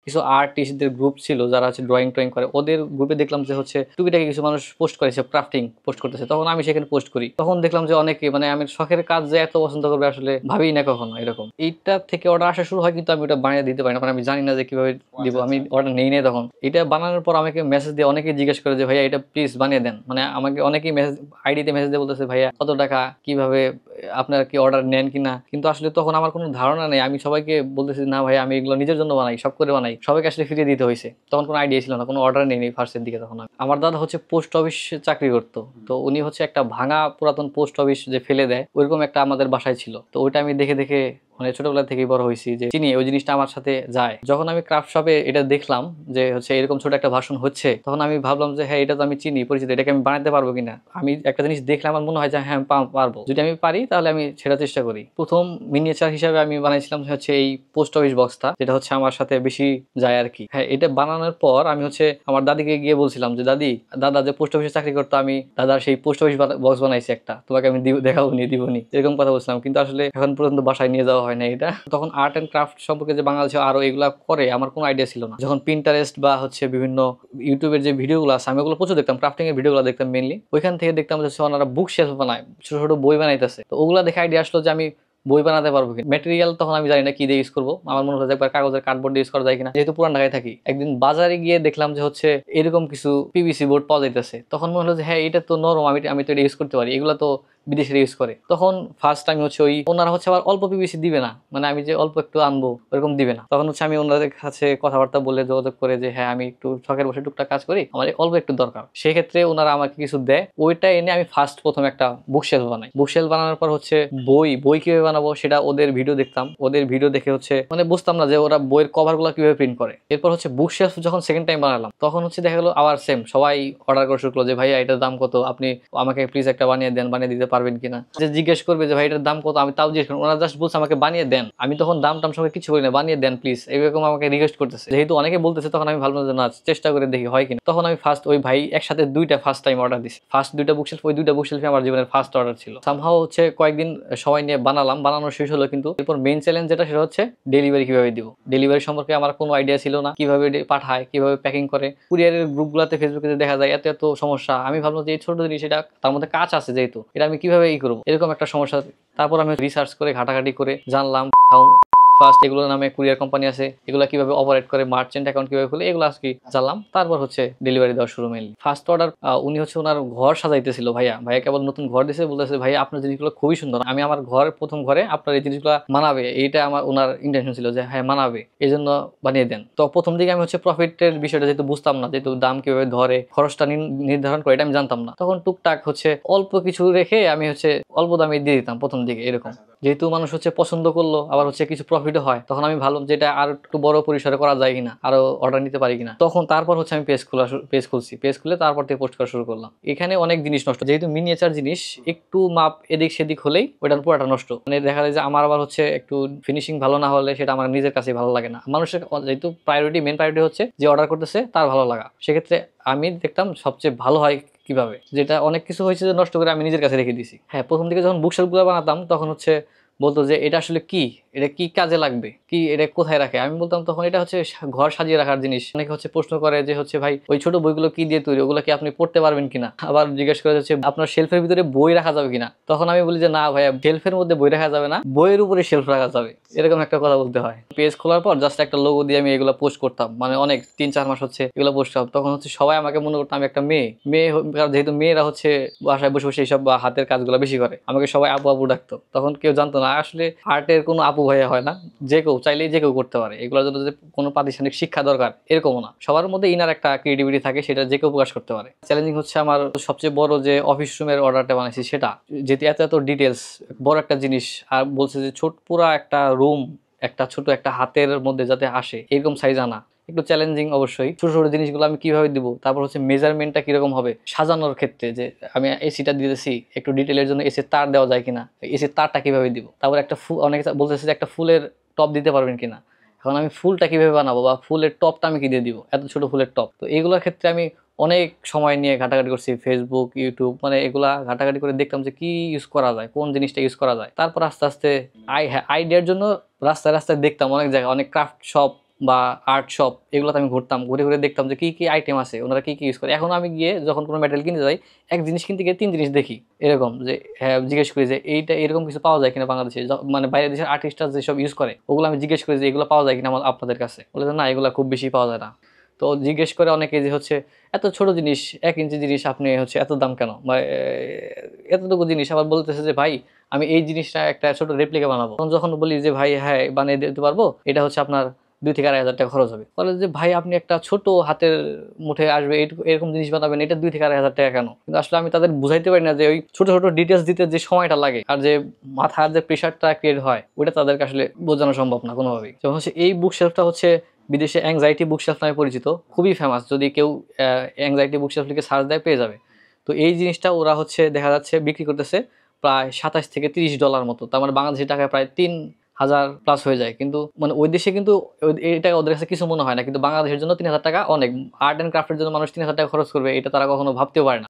কিছু আর্টিস্টদের গ্রুপ ছিল যারা হচ্ছে ড্রয়িং ট্রয়িং করে, ওদের গ্রুপে দেখলাম যে হচ্ছে টুকিটাকি কিছু মানুষ পোস্ট করেছে, ক্রাফটিং পোস্ট করতেছে, তখন আমি সেখানে পোস্ট করি। তখন দেখলাম যে অনেকে মানে আমি শখের কাজ যে এত পছন্দ করবে আসলে ভাবিই না কখনো এরকম। এইটা থেকে অর্ডার আসা শুরু হয়, কিন্তু আমি ওটা বানিয়ে দিতে পারি না, মানে আমি জানি না যে কিভাবে দিব। আমি অর্ডার নেই নাই তখন। এটা বানানোর পর আমাকে মেসেজ দিয়ে অনেকে জিজ্ঞেস করে যে ভাইয়া এটা প্লিজ বানিয়ে দেন, মানে আমাকে অনেকেই মেসেজ আইডিতে মেসেজ দিয়ে বলতেছে ভাইয়া কত টাকা, কিভাবে আপনার কি অর্ডার নেন কিনা। কিন্তু আসলে তখন আমার কোনো ধারণা নেই, আমি সবাইকে বলতেছি না ভাই আমি এগুলো নিজের জন্য বানাই, সব করে বানাই, সবাইকে আসলে ফিরিয়ে দিতে হয়েছে। তখন কোনো আইডিয়া ছিল না, কোনো অর্ডার নেই ফার্স্টের দিকে। তখন আমার দাদা হচ্ছে পোস্ট অফিসে চাকরি করতো, তো উনি হচ্ছে একটা ভাঙা পুরাতন পোস্ট অফিস যে ফেলে দেয় ওইরকম একটা আমাদের বাসায় ছিল। তো ওইটা আমি দেখে দেখে মানে ছোটবেলা থেকেই বড় হয়েছি যে চিনি ওই জিনিসটা আমার সাথে যায়। যখন আমি ক্রাফট শপে এটা দেখলাম যে হচ্ছে এরকম ছোট একটা ভার্সন হচ্ছে, তখন আমি ভাবলাম যে হ্যাঁ এটা তো আমি চিনি, পরিচিত, এটাকে আমি বানাতে পারবো কিনা। আমি একটা জিনিস দেখলে আমার মনে হয় যে হ্যাঁ পারবো, যদি আমি পারি তাহলে আমি সেটা চেষ্টা করি। প্রথম মিনিয়েচার হিসাবে আমি বানাইছিলাম হচ্ছে এই পোস্ট অফিস বক্সটা, যেটা হচ্ছে আমার সাথে বেশি যায় আর কি। হ্যাঁ, এটা বানানোর পর আমি হচ্ছে আমার দাদিকে গিয়ে বলছিলাম যে দাদা যে পোস্ট অফিসে চাকরি করতো, আমি দাদার সেই পোস্ট অফিস বক্স বানাইছি একটা, তোমাকে আমি দেখাবো নি দিবনি, এরকম কথা বলছিলাম। কিন্তু আসলে এখন পর্যন্ত বাসায় নিয়ে যাওয়া হয় না এটা। তখন আর্ট অ্যান্ড ক্রাফট সম্পর্কে যে বাংলাদেশে আরো এগুলা করে আমার কোনো আইডিয়া ছিল না। যখন পিন্টারেস্ট বা হচ্ছে বিভিন্ন ইউটিউবের যে ভিডিওগুলো আছে আমি ওগুলো প্রচুর দেখতাম, ক্রাফটিং এর ভিডিওগুলো দেখতাম মেনলি। ওইখান থেকে দেখতাম যে ওনারা বুক শেলফ বানায়, ছোট ছোট বই বানাইতেছে। তো ওগুলা দেখে আইডিয়া আসলো যে আমি বই বানাতে পারবো কিনা। ম্যাটেরিয়াল তখন আমি জানি না কি দিয়ে ইউজ করবো, আমার মনে হচ্ছে একবার কাগজের কার্ডবোর্ড ইউজ করা যায় কিনা, যেহেতু পুরান ঢাকায় থাকি। একদিন বাজারে গিয়ে দেখলাম যে হচ্ছে এরকম কিছু পিভিসি বোর্ড পাওয়া যাইতেছে। তখন মনে হলো যে হ্যাঁ এটা তো নরম, আমি তো এটা ইউজ করতে পারি, এগুলো তো বিদেশিরা ইউজ করে। তখন ফার্স্ট আমি হচ্ছে ওনারা হচ্ছে আবার অল্প পিভিসি দিবে না, মানে আমি যে অল্প একটু আনবো ওরকম দিবে না। তখন হচ্ছে আমি ওনাদের কাছে কথাবার্তা বলে যোগাযোগ করে যে হ্যাঁ আমি একটু শখের বসে টুকটাক কাজ করি, আমার অল্প একটু দরকার। সেক্ষেত্রে ওনারা আমাকে কিছু দেয়, ওইটা এনে আমি ফার্স্ট প্রথম একটা বুকশেলফ বানাই। বুকশেলফ বানানোর পর হচ্ছে বই কিভাবে বানাবো সেটা ওদের ভিডিও দেখতাম, ওদের ভিডিও দেখে হচ্ছে মানে বুঝতাম না যে ওরা বইয়ের কভার গুলো কিভাবে প্রিন্ট করে। এরপর হচ্ছে বুকশেলফ যখন সেকেন্ড টাইম বানালাম, তখন হচ্ছে দেখা গেলো আবার সেম সবাই অর্ডার করে শুরু করলো যে ভাইয়া এটার দাম কত, আপনি আমাকে প্লিজ একটা বানিয়ে দেন, বানিয়ে দিতে পারবেন কিনা। যে জিজ্ঞেস করবে যে ভাই এটার দাম কত, আমি তাও জিজ্ঞেস করি, ওনারা জাস্ট বলছে আমাকে বানিয়ে দেন। আমি তখন দাম টাম সঙ্গে কিছু বলি না, বানিয়ে দেন প্লিজ, এইরকম আমাকে রিকোয়েস্ট করতেছে। যেহেতু অনেকে বলতেছে তখন আমি ভাবলাম যে না চেষ্টা করে দেখি হয় কিনা। তখন আমি ফার্স্ট ওই ভাই একসাথে দুইটা ফার্স্ট টাইম অর্ডার দিছি, ফার্স্ট দুইটা বুকশেলফ, ওই দুইটা বুকশেলফে আমার জীবনের ফার্স্ট অর্ডার ছিল। সামহাও হচ্ছে কয়েকদিন সময় নিয়ে বানালাম, বানানো শেষ হলো, কিন্তু এরপর মেইন চ্যালেঞ্জ যেটা সেটা হচ্ছে ডেলিভারি কিভাবে দিব। ডেলিভারি সম্পর্কে আমার কোনো আইডিয়া ছিল না, কিভাবে পাঠায়, কিভাবে প্যাকিং করে। কুরিয়ারের গ্রুপগুলোতে ফেসবুকে দেখা যায় এত এত সমস্যা, আমি ভাবলাম যে এই ছোট জিনিস, এটা তার মধ্যে কাজ আছে যেহেতু, এটা আমি কিভাবে করবো, এরকম একটা সমস্যা। তারপর আমি রিসার্চ করে ঘাটাঘাটি করে জানলাম ফার্স্ট এগুলোর নামে কুরিয়ার কোম্পানি আছে, এগুলো কিভাবে অপারেট করে, মার্চেন্ট অ্যাকাউন্ট কিভাবে খুলে, এগুলো আজকে জানলাম। তারপর হচ্ছে ডেলিভারি দেওয়া শুরু। মেনলি ফার্স্ট অর্ডার উনি হচ্ছে ওনার ঘর সাজাইতেছিল, ভাইয়া কেবল নতুন ঘর দিয়েছে, বলতেছে ভাইয়া আপনার জিনিসগুলো খুবই সুন্দর, আমি আমার ঘর প্রথম ঘরে আপনার এই জিনিসগুলো মানাবে, এইটা আমার ওনার ইন্টেনশন ছিল যে হ্যাঁ মানাবে, এই জন্য বানিয়ে দেন। তো প্রথম দিকে আমি হচ্ছে প্রফিটের বিষয়টা যেহেতু বুঝতাম না, যেহেতু দাম কিভাবে ধরে, খরচটা নির্ধারণ করে এটা আমি জানতাম না, তখন টুকটাক হচ্ছে অল্প কিছু রেখে আমি হচ্ছে অল্প দামে দিয়ে দিতাম প্রথম দিকে এরকম। যেহেতু মানুষ হচ্ছে পছন্দ করলো, আবার হচ্ছে কিছু প্রফিটও হয়, তখন আমি ভাবলাম যে এটা আর একটু বড় পরিসরে করা যায় কিনা, আরো অর্ডার নিতে পারি কিনা। তখন তারপর হচ্ছে আমি পেজ খুলছি, পেজ খুলে তারপর থেকে পোস্ট করা শুরু করলাম। এখানে অনেক জিনিস নষ্ট, যেহেতু মিনিয়েচার জিনিস একটু মাপ এদিক সেদিক হলেই ওইটা পুরোটা নষ্ট। মানে দেখা যায় যে আমার আবার হচ্ছে একটু ফিনিশিং ভালো না হলে সেটা আমার নিজের কাছে ভালো লাগে না। মানুষের যেহেতু মেন প্রায়োরিটি হচ্ছে যে অর্ডার করতেছে তার ভালো লাগা, সেক্ষেত্রে আমি দেখতাম সবচেয়ে ভালো হয় কিভাবে, যেটা অনেক কিছু হয়েছে যে নষ্ট করে আমি নিজের কাছে রেখে দিছি। হ্যাঁ, প্রথম দিকে যখন বুকশেলফগুলো বানাতাম তখন হচ্ছে বলতো যে এটা আসলে কি, এটা কি কাজে লাগবে, কি এটা কোথায় রাখে। আমি বলতাম তখন এটা হচ্ছে ঘর সাজিয়ে রাখার জিনিস। অনেকে হচ্ছে প্রশ্ন করে যে হচ্ছে ভাই ওই ছোট বইগুলো কি দিয়ে তৈরি, ওগুলো কি আপনি পড়তে পারবেন কিনা। আবার জিজ্ঞেস করে হচ্ছে আপনার শেলফের ভিতরে বই রাখা যাবে কিনা। তখন আমি বলি যে না ভাইয়া, শেলফের মধ্যে বই রাখা যাবে না, বইয়ের উপরে শেলফ রাখা যাবে, এরকম একটা কথা বলতে হয়। পেজ খোলার পর জাস্ট একটা লোগো দিয়ে আমি এগুলো পোস্ট করতাম, মানে অনেক 3-4 মাস হচ্ছে এগুলো পোস্ট করতাম। তখন হচ্ছে সবাই আমাকে মনে করতো আমি একটা মেয়ে, যেহেতু মেয়েরা হচ্ছে বাসায় বসে বসে এইসব হাতের কাজগুলো বেশি করে, আমাকে সবাই আপু আপু ডাকতো। তখন কেউ জানতো না আসলে আর্টের কোনো আপু ভাইয়া হয় না, যে কেউ চাইলেই যে কেউ করতে পারে। এগুলোর জন্য যে কোনো প্রাতিষ্ঠানিক শিক্ষা দরকার এরকমও না, সবার মধ্যে ইনার একটা ক্রিয়েটিভিটি থাকে, সেটা যে কেউ প্রকাশ করতে পারে। চ্যালেঞ্জিং হচ্ছে আমার সবচেয়ে বড় যে অফিস রুমের অর্ডারটা বানাইছি সেটা, যেহেতু এত এত ডিটেলস, বড় একটা জিনিস, আর বলছে যে পুরা একটা রুম একটা ছোট একটা হাতের মধ্যে যাতে আসে এরকম সাইজ আনা, একটু চ্যালেঞ্জিং অবশ্যই। ছোট ছোট জিনিসগুলো আমি কিভাবে দিব, তারপর হচ্ছে মেজারমেন্টটা কিরকম হবে সাজানোর ক্ষেত্রে, যে আমি এসিটা দিতেছি একটু ডিটেলের জন্য এসির তার দেওয়া যায় কিনা, এসির তারটা কিভাবে দিব। তারপর একটা অনেকে বলতেছে যে একটা ফুলের টপ দিতে পারবেন কিনা, এখন আমি ফুলটা কিভাবে বানাবো, বা ফুলের টপটা আমি কি দিয়ে দিব, এত ছোট ফুলের টপ। তো এইগুলোর ক্ষেত্রে আমি অনেক সময় নিয়ে ঘাটাঘাটি করছি, ফেসবুক ইউটিউব মানে এগুলা ঘাটাঘাটি করে দেখতাম যে কি ইউজ করা যায়, কোন জিনিসটা ইউজ করা যায়। তারপর আস্তে আস্তে আইডিয়ার জন্য রাস্তায় রাস্তায় দেখতাম, অনেক জায়গায় অনেক ক্রাফট শপ বা আর্ট শপ, এগুলোতে আমি ঘুরতাম, ঘুরে ঘুরে দেখতাম যে কী কী আইটেম আছে, ওনারা কী কী ইউজ করে। এখন আমি গিয়ে যখন কোনো ম্যাটেরিয়াল কিনতে যাই, এক জিনিস কিনতে গিয়ে 3 জিনিস দেখি এরকম, যে হ্যাঁ জিজ্ঞেস করি যে এইটা এরকম কিছু পাওয়া যায় কিনা বাংলাদেশে, মানে বাইরের দেশের আর্টিস্টরা যেসব ইউজ করে ওগুলো আমি জিজ্ঞেস করি যে এগুলো পাওয়া যায় কিনা আপনাদের কাছে, বলে যে না এগুলো খুব বেশি পাওয়া যায় না। তো জিজ্ঞেস করে অনেকে যে হচ্ছে এত ছোট জিনিস 1 ইঞ্চি জিনিস আপনি হচ্ছে এত দাম কেন, বা এতটুকু জিনিস, আবার বলতেছে যে ভাই আমি এই জিনিসটা একটা ছোট রেপ্লিকা বানাবো। তখন যখন বলি যে ভাই হ্যাঁ বানিয়ে দিতে পারবো, এটা হচ্ছে আপনার 2 থেকে 2,500 টাকা খরচ হবে। বলে যে ভাই আপনি একটা ছোট হাতের মুঠে আসবে এরকম জিনিস বানাবেন, এটা 2 থেকে 2,500 টাকা কেন? কিন্তু আসলে আমি তাদের বুঝাইতে পারি না যে ওই ছোট ছোট ডিটেলস দিতে যে সময়টা লাগে আর যে মাথার যে প্রেশারটা ক্রিয়েট হয়, ওটা তাদেরকে আসলে বোঝানো সম্ভব না কোনোভাবেই। যেমন হচ্ছে এই বুকশেলফটা হচ্ছে বিদেশে অ্যাংজাইটি বুকশেলফ নামে পরিচিত, খুবই ফেমাস। যদি কেউ অ্যাংজাইটি বুকশেলফ লিখে সার্চ দেয় পেয়ে যাবে। তো এই জিনিসটা ওরা হচ্ছে দেখা যাচ্ছে বিক্রি করতেছে প্রায় $27 থেকে $30 মতো, তার মানে বাংলাদেশি টাকায় প্রায় 3,000 প্লাস হয়ে যায়। কিন্তু মানে ওই দেশে কিন্তু এটা ওদের কাছে কিছু মনে হয় না, কিন্তু বাংলাদেশের জন্য 3,000 টাকা অনেক। আর্ট অ্যান্ড ক্রাফটের জন্য মানুষ 3,000 টাকা খরচ করবে, এটা তারা কখনো ভাবতেও পারে না।